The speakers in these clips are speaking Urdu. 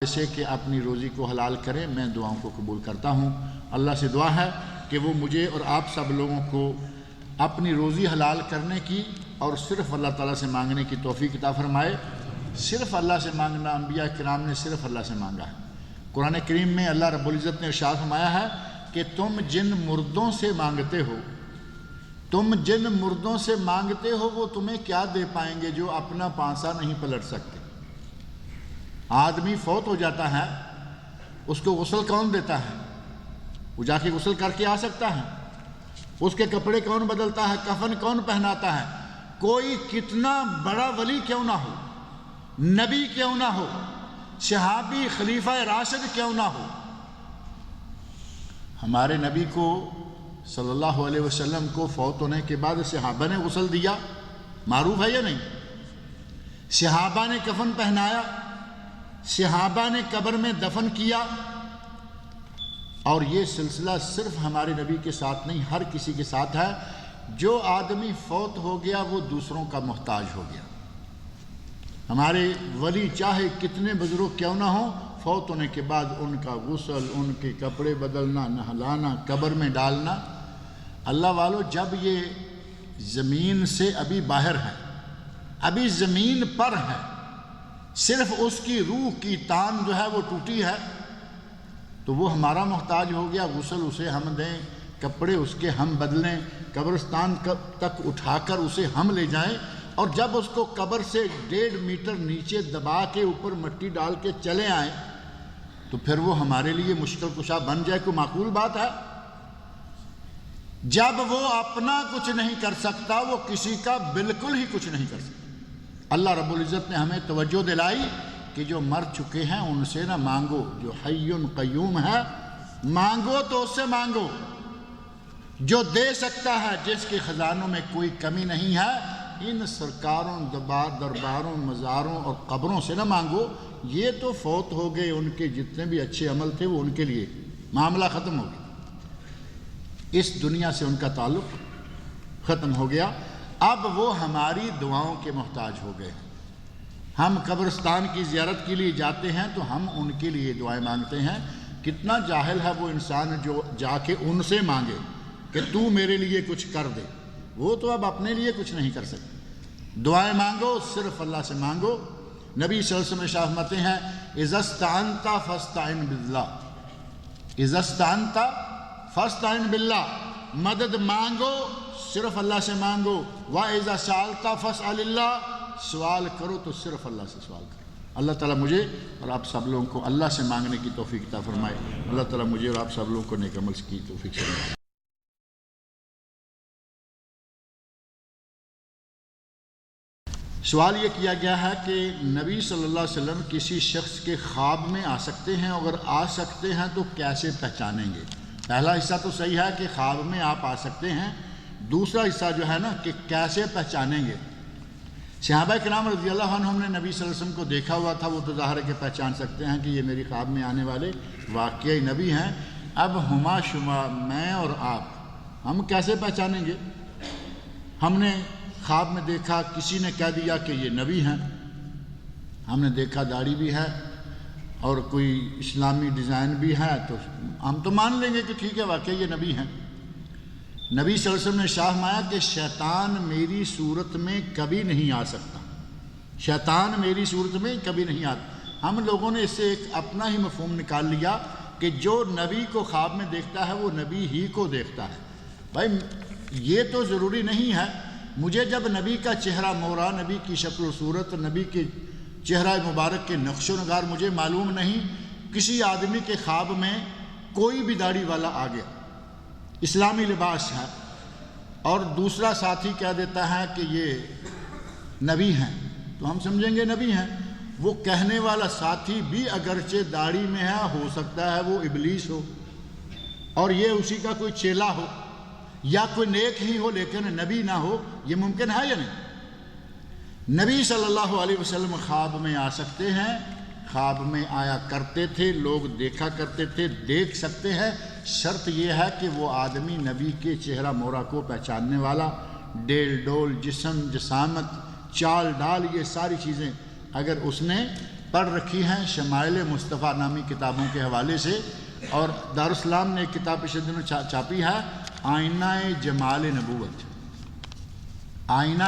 سے کہ اپنی روزی کو حلال کریں، میں دعاؤں کو قبول کرتا ہوں۔ اللہ سے دعا ہے کہ وہ مجھے اور آپ سب لوگوں کو اپنی روزی حلال کرنے کی اور صرف اللہ تعالیٰ سے مانگنے کی توفیق عطا فرمائے۔ صرف اللہ سے مانگنا انبیاء کرام نے صرف اللہ سے مانگا ہے۔ قرآن کریم میں اللہ رب العزت نے ارشاد فرمایا ہے کہ تم جن مردوں سے مانگتے ہو وہ تمہیں کیا دے پائیں گے جو اپنا پانسا نہیں پلٹ سکتے۔ آدمی فوت ہو جاتا ہے، اس کو غسل کون دیتا ہے؟ وہ جا کے غسل کر کے آ سکتا ہے؟ اس کے کپڑے کون بدلتا ہے؟ کفن کون پہناتا ہے؟ کوئی کتنا بڑا ولی کیوں نہ ہو، نبی کیوں نہ ہو، صحابی خلیفہ راشد کیوں نہ ہو، ہمارے نبی کو صلی اللہ علیہ وسلم کو فوت ہونے کے بعد صحابہ نے غسل دیا، معروف ہے یا نہیں؟ صحابہ نے کفن پہنایا، صحابہ نے قبر میں دفن کیا، اور یہ سلسلہ صرف ہمارے نبی کے ساتھ نہیں، ہر کسی کے ساتھ ہے۔ جو آدمی فوت ہو گیا وہ دوسروں کا محتاج ہو گیا۔ ہمارے ولی چاہے کتنے بزرگ کیوں نہ ہوں، فوت ہونے کے بعد ان کا غسل، ان کے کپڑے بدلنا، نہلانا، قبر میں ڈالنا۔ اللہ والو، جب یہ زمین سے ابھی باہر ہے، ابھی زمین پر ہے، صرف اس کی روح کی تان جو ہے وہ ٹوٹی ہے، تو وہ ہمارا محتاج ہو گیا۔ غسل اسے ہم دیں، کپڑے اس کے ہم بدلیں، قبرستان تک اٹھا کر اسے ہم لے جائیں، اور جب اس کو قبر سے 1.5 میٹر نیچے دبا کے اوپر مٹی ڈال کے چلے آئیں تو پھر وہ ہمارے لیے مشکل کشا بن جائے، کوئی معقول بات ہے؟ جب وہ اپنا کچھ نہیں کر سکتا، وہ کسی کا بالکل ہی کچھ نہیں کر سکتا۔ اللہ رب العزت نے ہمیں توجہ دلائی کہ جو مر چکے ہیں ان سے نہ مانگو، جو حی قیوم ہے مانگو تو اس سے مانگو، جو دے سکتا ہے، جس کے خزانوں میں کوئی کمی نہیں ہے۔ ان سرکاروں، درباروں، مزاروں اور قبروں سے نہ مانگو، یہ تو فوت ہو گئے، ان کے جتنے بھی اچھے عمل تھے وہ ان کے لیے، معاملہ ختم ہو گیا، اس دنیا سے ان کا تعلق ختم ہو گیا۔ اب وہ ہماری دعاؤں کے محتاج ہو گئے ہیں۔ ہم قبرستان کی زیارت کے لیے جاتے ہیں تو ہم ان کے لیے دعائیں مانگتے ہیں۔ کتنا جاہل ہے وہ انسان جو جا کے ان سے مانگے کہ تو میرے لیے کچھ کر دے، وہ تو اب اپنے لیے کچھ نہیں کر سکتے۔ دعائیں مانگو، صرف اللہ سے مانگو۔ نبی صلی اللہ علیہ وسلم ارشاد فرماتے ہیں اذا استعنت فاستعن باللہ، اذا استعنت فاستعن باللہ، مدد مانگو صرف اللہ سے مانگو۔ وَإِذَا سَأَلْتَ فَاسْأَلِ اللَّهِ، سوال کرو تو صرف اللہ سے سوال کرو۔ اللہ تعالیٰ مجھے اور آپ سب لوگوں کو اللہ سے مانگنے کی توفیق عطا فرمائے۔ اللہ تعالیٰ مجھے اور آپ سب لوگوں کو نیک عمل کی توفیق فرمائے۔ سوال یہ کیا گیا ہے کہ نبی صلی اللہ علیہ وسلم کسی شخص کے خواب میں آ سکتے ہیں؟ اگر آ سکتے ہیں تو کیسے پہچانیں گے؟ پہلا حصہ تو صحیح ہے کہ خواب میں آپ آ سکتے ہیں، دوسرا حصہ جو ہے نا کہ کیسے پہچانیں گے۔ صحابہ کرام رضی اللہ عنہم نے نبی صلی اللہ علیہ وسلم کو دیکھا ہوا تھا، وہ تو ظاہر ہے کہ پہچان سکتے ہیں کہ یہ میری خواب میں آنے والے واقعی نبی ہیں۔ اب ہما شما، میں اور آپ، ہم کیسے پہچانیں گے؟ ہم نے خواب میں دیکھا، کسی نے کہہ دیا کہ یہ نبی ہیں، ہم نے دیکھا داڑھی بھی ہے اور کوئی اسلامی ڈیزائن بھی ہے، تو ہم تو مان لیں گے کہ ٹھیک ہے واقعی یہ نبی ہیں۔ نبی صلی اللہ علیہ وسلم نے شاہ فرمایا کہ شیطان میری صورت میں کبھی نہیں آ سکتا، شیطان میری صورت میں کبھی نہیں آتا۔ ہم لوگوں نے اس سے ایک اپنا ہی مفہوم نکال لیا کہ جو نبی کو خواب میں دیکھتا ہے وہ نبی ہی کو دیکھتا ہے۔ بھائی یہ تو ضروری نہیں ہے، مجھے جب نبی کا چہرہ مورا، نبی کی شکل و صورت، نبی کے چہرہ مبارک کے نقش و نگار مجھے معلوم نہیں، کسی آدمی کے خواب میں کوئی بھی داڑھی والا آ گیا، اسلامی لباس ہے، اور دوسرا ساتھی کہہ دیتا ہے کہ یہ نبی ہیں، تو ہم سمجھیں گے نبی ہیں۔ وہ کہنے والا ساتھی بھی اگرچہ داڑھی میں ہے، ہو سکتا ہے وہ ابلیس ہو اور یہ اسی کا کوئی چیلا ہو، یا کوئی نیک ہی ہو لیکن نبی نہ ہو۔ یہ ممکن ہے یا نہیں؟ نبی صلی اللہ علیہ وسلم خواب میں آ سکتے ہیں، خواب میں آیا کرتے تھے، لوگ دیکھا کرتے تھے، دیکھ سکتے ہیں۔ شرط یہ ہے کہ وہ آدمی نبی کے چہرہ مورا کو پہچاننے والا، ڈیل ڈول، جسم، جسامت، چال ڈال، یہ ساری چیزیں اگر اس نے پڑھ رکھی ہیں شمائل مصطفیٰ نامی کتابوں کے حوالے سے، اور دارالاسلام نے ایک کتاب پچھلے دنوں چھاپی ہے، آئینہ جمال نبوت۔ آئینہ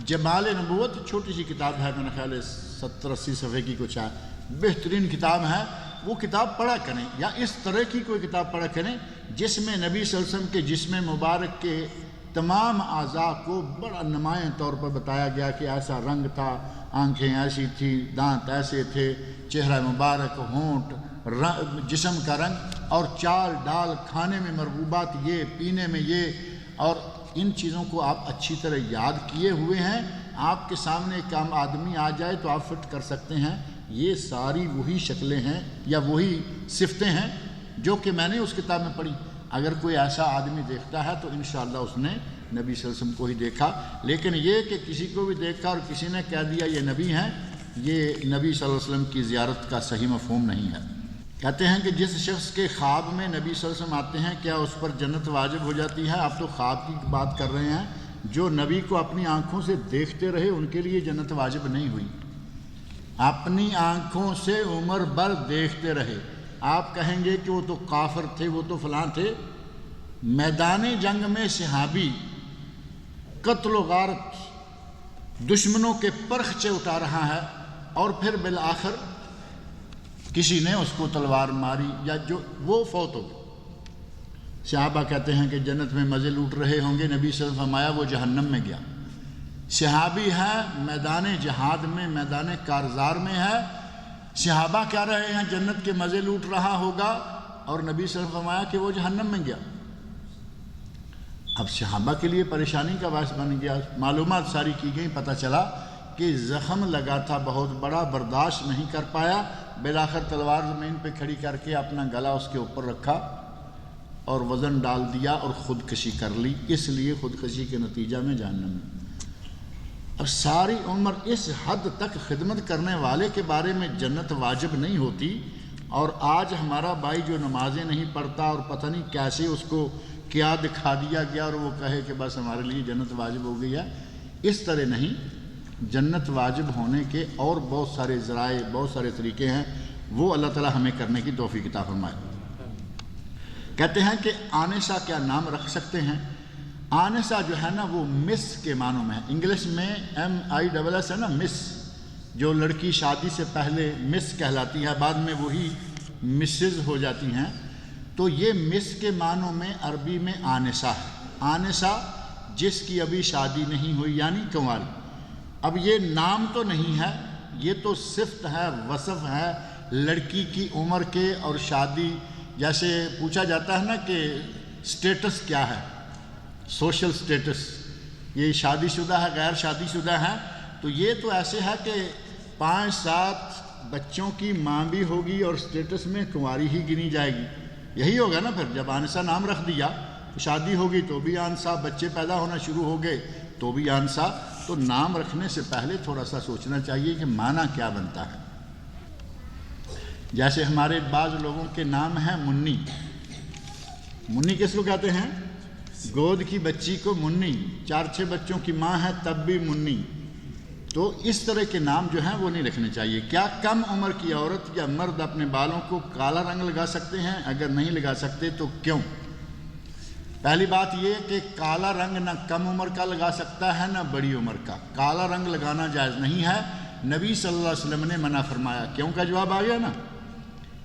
جمال نبوت چھوٹی سی کتاب ہے، میرا خیال ہے 70-80 صفحے کی کچھ ہے، بہترین کتاب ہے۔ وہ کتاب پڑھا کریں، یا اس طرح کی کوئی کتاب پڑھا کریں جس میں نبی صلی اللہ علیہ وسلم کے جسم مبارک کے تمام اعضاء کو بڑا نمایاں طور پر بتایا گیا کہ ایسا رنگ تھا، آنکھیں ایسی تھی، دانت ایسے تھے، چہرہ مبارک، ہونٹ، جسم کا رنگ، اور چال ڈال، کھانے میں مرغوبات یہ، پینے میں یہ، اور ان چیزوں کو آپ اچھی طرح یاد کیے ہوئے ہیں۔ آپ کے سامنے ایک عام آدمی آ جائے تو آپ فٹ کر سکتے ہیں یہ ساری وہی شکلیں ہیں یا وہی صفتیں ہیں جو کہ میں نے اس کتاب میں پڑھی۔ اگر کوئی ایسا آدمی دیکھتا ہے تو انشاءاللہ اس نے نبی صلی اللہ علیہ وسلم کو ہی دیکھا، لیکن یہ کہ کسی کو بھی دیکھا اور کسی نے کہہ دیا یہ نبی ہیں، یہ نبی صلی اللہ علیہ وسلم کی زیارت کا صحیح مفہوم نہیں ہے۔ کہتے ہیں کہ جس شخص کے خواب میں نبی صلی اللہ علیہ وسلم آتے ہیں کیا اس پر جنت واجب ہو جاتی ہے؟ آپ تو خواب کی بات کر رہے ہیں، جو نبی کو اپنی آنکھوں سے دیکھتے رہے ان کے لیے جنت واجب نہیں ہوئی۔ اپنی آنکھوں سے عمر بھر دیکھتے رہے، آپ کہیں گے کہ وہ تو کافر تھے، وہ تو فلاں تھے۔ میدان جنگ میں صحابی قتل و غارت، دشمنوں کے پرخچے اٹھا رہا ہے، اور پھر بالآخر کسی نے اس کو تلوار ماری یا جو وہ فوت ہو گئے۔ صحابہ کہتے ہیں کہ جنت میں مزے لوٹ رہے ہوں گے، نبی صلی اللہ علیہ وسلم فرمایا وہ جہنم میں گیا۔ صحابی ہے میدان جہاد میں، میدان کارزار میں ہے، صحابہ کہہ رہے ہیں جنت کے مزے لوٹ رہا ہوگا، اور نبی صلی اللہ علیہ وسلم فرمایا کہ وہ جہنم میں گیا۔ اب صحابہ کے لیے پریشانی کا باعث بن گیا۔ معلومات ساری کی گئی، پتہ چلا کہ زخم لگا تھا بہت بڑا، برداشت نہیں کر پایا، بالآخر تلوار زمین پہ کھڑی کر کے اپنا گلا اس کے اوپر رکھا اور وزن ڈال دیا اور خودکشی کر لی، اس لیے خودکشی کے نتیجہ میں جہنم میں۔ اور ساری عمر اس حد تک خدمت کرنے والے کے بارے میں جنت واجب نہیں ہوتی، اور آج ہمارا بھائی جو نمازیں نہیں پڑھتا اور پتہ نہیں کیسے اس کو کیا دکھا دیا گیا اور وہ کہے کہ بس ہمارے لیے جنت واجب ہو گئی ہے، اس طرح نہیں۔ جنت واجب ہونے کے اور بہت سارے ذرائع، بہت سارے طریقے ہیں، وہ اللہ تعالی ہمیں کرنے کی توفیق عطا فرمائے۔ کہتے ہیں کہ آنسہ کیا نام رکھ سکتے ہیں؟ آنسہ جو ہے نا وہ مس کے معنوں میں ہے، انگلش میں MISS ہے نا، مس، جو لڑکی شادی سے پہلے مس کہلاتی ہے، بعد میں وہی مسز ہو جاتی ہیں، تو یہ مس کے معنوں میں عربی میں آنسہ ہے۔ آنسہ جس کی ابھی شادی نہیں ہوئی یعنی کنواری۔ اب یہ نام تو نہیں ہے، یہ تو صفت ہے، وصف ہے لڑکی کی عمر کے اور شادی۔ جیسے پوچھا جاتا ہے نا کہ سٹیٹس کیا ہے، سوشل سٹیٹس، یہ شادی شدہ ہے غیر شادی شدہ ہے، تو یہ تو ایسے ہے کہ 5-7 بچوں کی ماں بھی ہوگی اور سٹیٹس میں کنواری ہی گنی جائے گی۔ یہی ہوگا نا، پھر جب آنسہ نام رکھ دیا، شادی ہوگی تو بھی آنسہ، بچے پیدا ہونا شروع ہو گئے تو بھی آنسہ۔ تو نام رکھنے سے پہلے تھوڑا سا سوچنا چاہیے کہ معنی کیا بنتا ہے۔ جیسے ہمارے بعض لوگوں کے نام ہیں منی۔ منی کس کو کہتے ہیں؟ گود کی بچی کو منی، 4-6 بچوں کی ماں ہے تب بھی منی۔ تو اس طرح کے نام جو ہیں وہ نہیں رکھنے چاہیے۔ کیا کم عمر کی عورت یا مرد اپنے بالوں کو کالا رنگ لگا سکتے ہیں؟ اگر نہیں لگا سکتے تو کیوں؟ پہلی بات یہ کہ کالا رنگ نہ کم عمر کا لگا سکتا ہے نہ بڑی عمر کا، کالا رنگ لگانا جائز نہیں ہے۔ نبی صلی اللہ علیہ وسلم نے منع فرمایا، کیوں کا جواب آ گیا نا،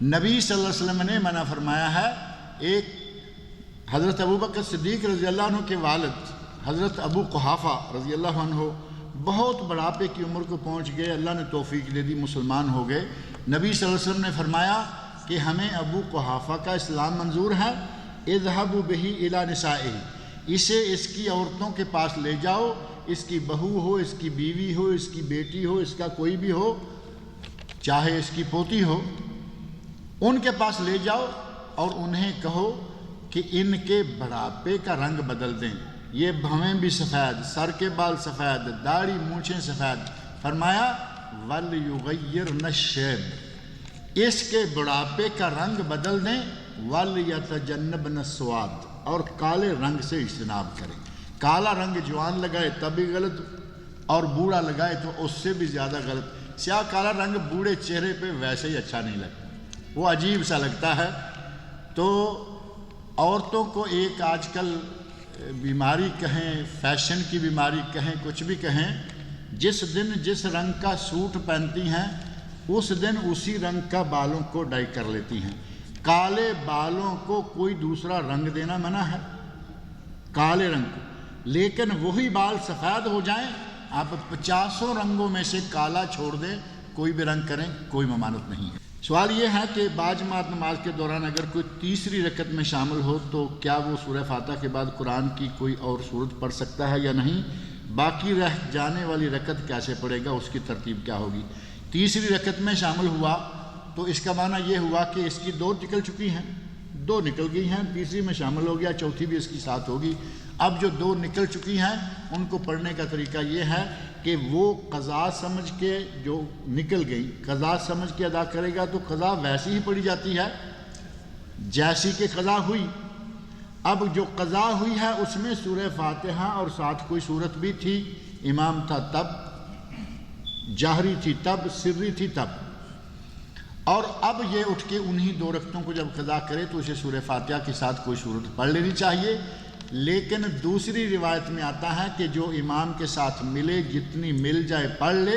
نبی صلی اللہ علیہ وسلم نے منع فرمایا ہے۔ ایک حضرت ابوبکر صدیق رضی اللہ عنہ کے والد حضرت ابو قحافہ رضی اللہ عنہ بہت بڑھاپے کی عمر کو پہنچ گئے، اللہ نے توفیق دے دی، مسلمان ہو گئے۔ نبی صلی اللہ علیہ وسلم نے فرمایا کہ ہمیں ابو قحافہ کا اسلام منظور ہے، اذهبوا به الى نسائه، اسے اس کی عورتوں کے پاس لے جاؤ، اس کی بہو ہو، اس کی بیوی ہو، اس کی بیٹی ہو، اس کا کوئی بھی ہو، چاہے اس کی پوتی ہو، ان کے پاس لے جاؤ اور انہیں کہو کہ ان کے بڑھاپے کا رنگ بدل دیں، یہ بھویں بھی سفید، سر کے بال سفید، داڑھی مونچھیں سفید، فرمایا وَلْيُغَيِّرْنَ الشَّيْبَ، اس کے بڑھاپے کا رنگ بدل دیں، وَلْيَتَجَنَّبْنَ السُّوَادَ، اور کالے رنگ سے اجتناب کریں۔ کالا رنگ جوان لگائے تب بھی غلط، اور بوڑھا لگائے تو اس سے بھی زیادہ غلط۔ سیاہ کالا رنگ بوڑھے چہرے پہ ویسے ہی اچھا نہیں لگتا، وہ عجیب سا لگتا ہے۔ تو عورتوں کو ایک آج کل بیماری کہیں، فیشن کی بیماری کہیں، کچھ بھی کہیں، جس دن جس رنگ کا سوٹ پہنتی ہیں اس دن اسی رنگ کا بالوں کو ڈائی کر لیتی ہیں۔ کالے بالوں کو کوئی دوسرا رنگ دینا منع ہے، کالے رنگ کو، لیکن وہی بال سفید ہو جائیں، آپ 50 رنگوں میں سے کالا چھوڑ دیں، کوئی بھی رنگ کریں، کوئی ممانعت نہیں ہے۔ سوال یہ ہے کہ باجماعت نماز کے دوران اگر کوئی تیسری رکعت میں شامل ہو تو کیا وہ سورہ فاتحہ کے بعد قرآن کی کوئی اور سورت پڑھ سکتا ہے یا نہیں؟ باقی رہ جانے والی رکعت کیسے پڑھے گا، اس کی ترتیب کیا ہوگی؟ تیسری رکعت میں شامل ہوا تو اس کا معنی یہ ہوا کہ اس کی 2 نکل چکی ہیں، 2 نکل گئی ہیں، تیسری میں شامل ہو گیا، چوتھی بھی اس کی ساتھ ہوگی۔ اب جو 2 نکل چکی ہیں ان کو پڑھنے کا طریقہ یہ ہے کہ وہ قضا سمجھ کے، جو نکل گئی قضا سمجھ کے ادا کرے گا تو قضا ویسی ہی پڑھی جاتی ہے جیسی کہ قضا ہوئی۔ اب جو قضا ہوئی ہے اس میں سورہ فاتحہ اور ساتھ کوئی سورت بھی تھی، امام تھا تب، جہری تھی تب، سری تھی تب، اور اب یہ اٹھ کے انہی 2 رکعتوں کو جب قضا کرے تو اسے سورہ فاتحہ کے ساتھ کوئی سورت پڑھ لینی چاہیے۔ لیکن دوسری روایت میں آتا ہے کہ جو امام کے ساتھ ملے، جتنی مل جائے پڑھ لے،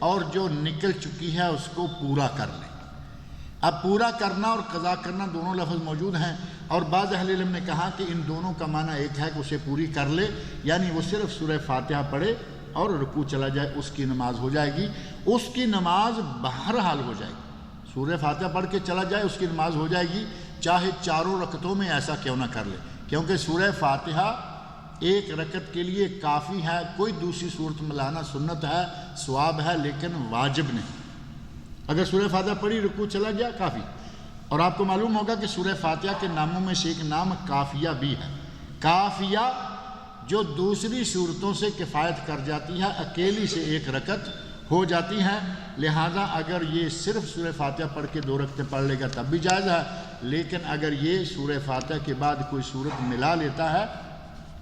اور جو نکل چکی ہے اس کو پورا کر لے۔ اب پورا کرنا اور قضا کرنا دونوں لفظ موجود ہیں، اور بعض اہل علم نے کہا کہ ان دونوں کا معنی ایک ہے کہ اسے پوری کر لے، یعنی وہ صرف سورہ فاتحہ پڑھے اور رکوع چلا جائے، اس کی نماز ہو جائے گی، اس کی نماز بہرحال ہو جائے گی۔ سورہ فاتحہ پڑھ کے چلا جائے، اس کی نماز ہو جائے گی، چاہے 4 رکعتوں میں ایسا کیوں نہ کر لے، کیونکہ سورہ فاتحہ ایک رکعت کے لیے کافی ہے، کوئی دوسری صورت ملانا سنت ہے، ثواب ہے، لیکن واجب نہیں۔ اگر سورہ فاتحہ پڑھی، رکوع چلا گیا، کافی۔ اور آپ کو معلوم ہوگا کہ سورہ فاتحہ کے ناموں میں سے ایک نام کافیہ بھی ہے، کافیہ جو دوسری صورتوں سے کفایت کر جاتی ہے، اکیلی سے 1 رکعت ہو جاتی ہے۔ لہذا اگر یہ صرف سورہ فاتحہ پڑھ کے 2 رکعتیں پڑھ لے گا تب بھی جائز ہے، لیکن اگر یہ سورہ فاتحہ کے بعد کوئی صورت ملا لیتا ہے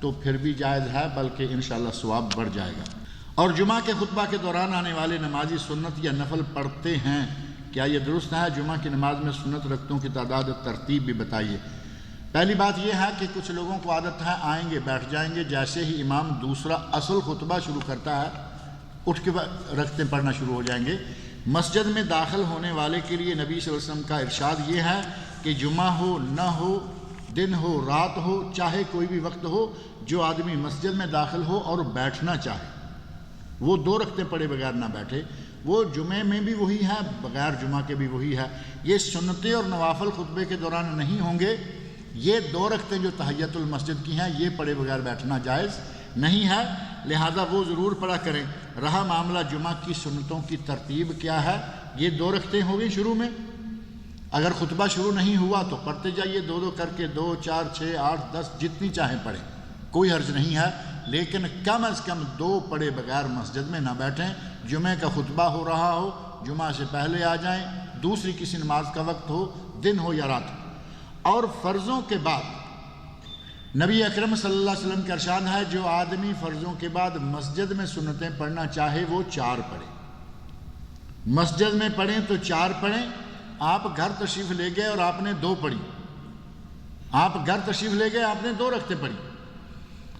تو پھر بھی جائز ہے، بلکہ انشاءاللہ ثواب بڑھ جائے گا۔ اور جمعہ کے خطبہ کے دوران آنے والے نمازی سنت یا نفل پڑھتے ہیں، کیا یہ درست ہے؟ جمعہ کی نماز میں سنت رکعتوں کی تعداد اور ترتیب بھی بتائیے۔ پہلی بات یہ ہے کہ کچھ لوگوں کو عادت ہے آئیں گے بیٹھ جائیں گے، جیسے ہی امام دوسرا اصل خطبہ شروع کرتا ہے اٹھ کے رکعتیں پڑھنا شروع ہو جائیں گے۔ مسجد میں داخل ہونے والے کے لیے نبی صلی اللہ علیہ وسلم کا ارشاد یہ ہے کہ جمعہ ہو نہ ہو، دن ہو رات ہو، چاہے کوئی بھی وقت ہو، جو آدمی مسجد میں داخل ہو اور بیٹھنا چاہے وہ 2 رکعتیں پڑھے بغیر نہ بیٹھے، وہ جمعے میں بھی وہی ہے، بغیر جمعہ کے بھی وہی ہے۔ یہ سنتیں اور نوافل خطبے کے دوران نہیں ہوں گے، یہ 2 رکعتیں جو تحیۃ المسجد کی ہیں یہ پڑھے بغیر بیٹھنا جائز نہیں ہے، لہذا وہ ضرور پڑھا کریں۔ رہا معاملہ جمعہ کی سنتوں کی ترتیب کیا ہے، یہ 2 رکعتیں ہو گئی شروع میں، اگر خطبہ شروع نہیں ہوا تو پڑھتے جائیے 2 کر کے، 2 4 6 8 10 جتنی چاہیں پڑھیں، کوئی حرج نہیں ہے، لیکن کم از کم 2 پڑھے بغیر مسجد میں نہ بیٹھیں۔ جمعہ کا خطبہ ہو رہا ہو، جمعہ سے پہلے آ جائیں، دوسری کسی نماز کا وقت ہو، دن ہو یا رات ہو۔ اور فرضوں کے بعد نبی اکرم صلی اللہ علیہ وسلم کا ارشاد ہے، جو آدمی فرضوں کے بعد مسجد میں سنتیں پڑھنا چاہے وہ 4 پڑھے، مسجد میں پڑھیں تو 4 پڑھیں۔ آپ گھر تشریف لے گئے اور آپ نے 2 پڑھی، آپ گھر تشریف لے گئے آپ نے 2 رکعتیں پڑھی،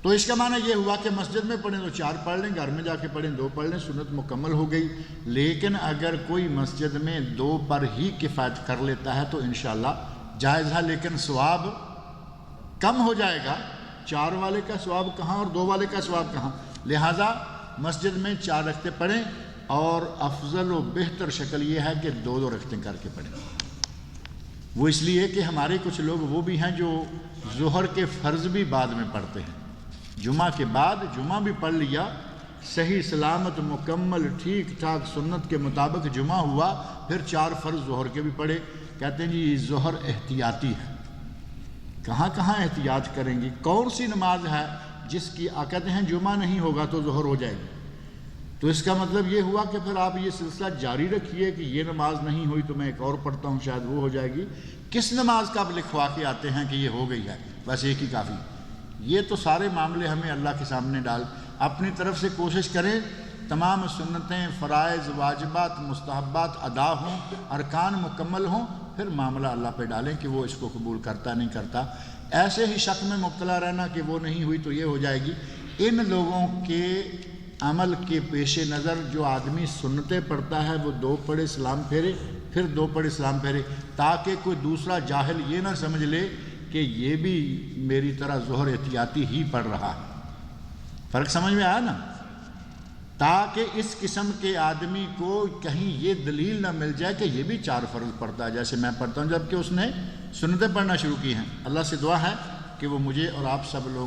تو اس کا معنی یہ ہوا کہ مسجد میں پڑھیں تو 4 پڑھ لیں، گھر میں جا کے پڑھیں 2 پڑھ لیں، سنت مکمل ہو گئی۔ لیکن اگر کوئی مسجد میں 2 پر ہی کفایت کر لیتا ہے تو انشاءاللہ جائز ہے، لیکن ثواب کم ہو جائے گا، 4 والے کا ثواب کہاں اور 2 والے کا ثواب کہاں، لہٰذا مسجد میں 4 رکعتیں پڑھیں، اور افضل و بہتر شکل یہ ہے کہ 2 رکعتیں کر کے پڑھیں۔ وہ اس لیے کہ ہمارے کچھ لوگ وہ بھی ہیں جو ظہر کے فرض بھی بعد میں پڑھتے ہیں، جمعہ کے بعد جمعہ بھی پڑھ لیا، صحیح سلامت مکمل ٹھیک ٹھاک سنت کے مطابق جمعہ ہوا، پھر 4 فرض ظہر کے بھی پڑھے، کہتے ہیں جی یہ ظہر احتیاطی ہے۔ کہاں کہاں احتیاط کریں گی؟ کون سی نماز ہے جس کی کہتے ہیں جمعہ نہیں ہوگا تو ظہر ہو جائے گی، تو اس کا مطلب یہ ہوا کہ پھر آپ یہ سلسلہ جاری رکھیے کہ یہ نماز نہیں ہوئی تو میں ایک اور پڑھتا ہوں، شاید وہ ہو جائے گی۔ کس نماز کا آپ لکھوا کے آتے ہیں کہ یہ ہو گئی ہے، بس ایک ہی کافی۔ یہ تو سارے معاملے ہمیں اللہ کے سامنے ڈال، اپنی طرف سے کوشش کریں تمام سنتیں، فرائض، واجبات، مستحبات ادا ہوں، ارکان مکمل ہوں، پھر معاملہ اللہ پہ ڈالیں کہ وہ اس کو قبول کرتا نہیں کرتا۔ ایسے ہی شک میں مبتلا رہنا کہ وہ نہیں ہوئی تو یہ ہو جائے گی۔ ان لوگوں کے عمل کے پیش نظر جو آدمی سنتیں پڑھتا ہے وہ 2 پڑھے سلام پھیرے، پھر 2 پڑھے سلام پھیرے، تاکہ کوئی دوسرا جاہل یہ نہ سمجھ لے کہ یہ بھی میری طرح ظہر احتیاطی ہی پڑھ رہا ہے۔ فرق سمجھ میں آیا نا؟ تاکہ اس قسم کے آدمی کو کہیں یہ دلیل نہ مل جائے کہ یہ بھی 4 فرض پڑھتا ہے جیسے میں پڑھتا ہوں، جبکہ اس نے سنتیں پڑھنا شروع کی ہیں۔ اللہ سے دعا ہے کہ وہ مجھے اور آپ سب لوگوں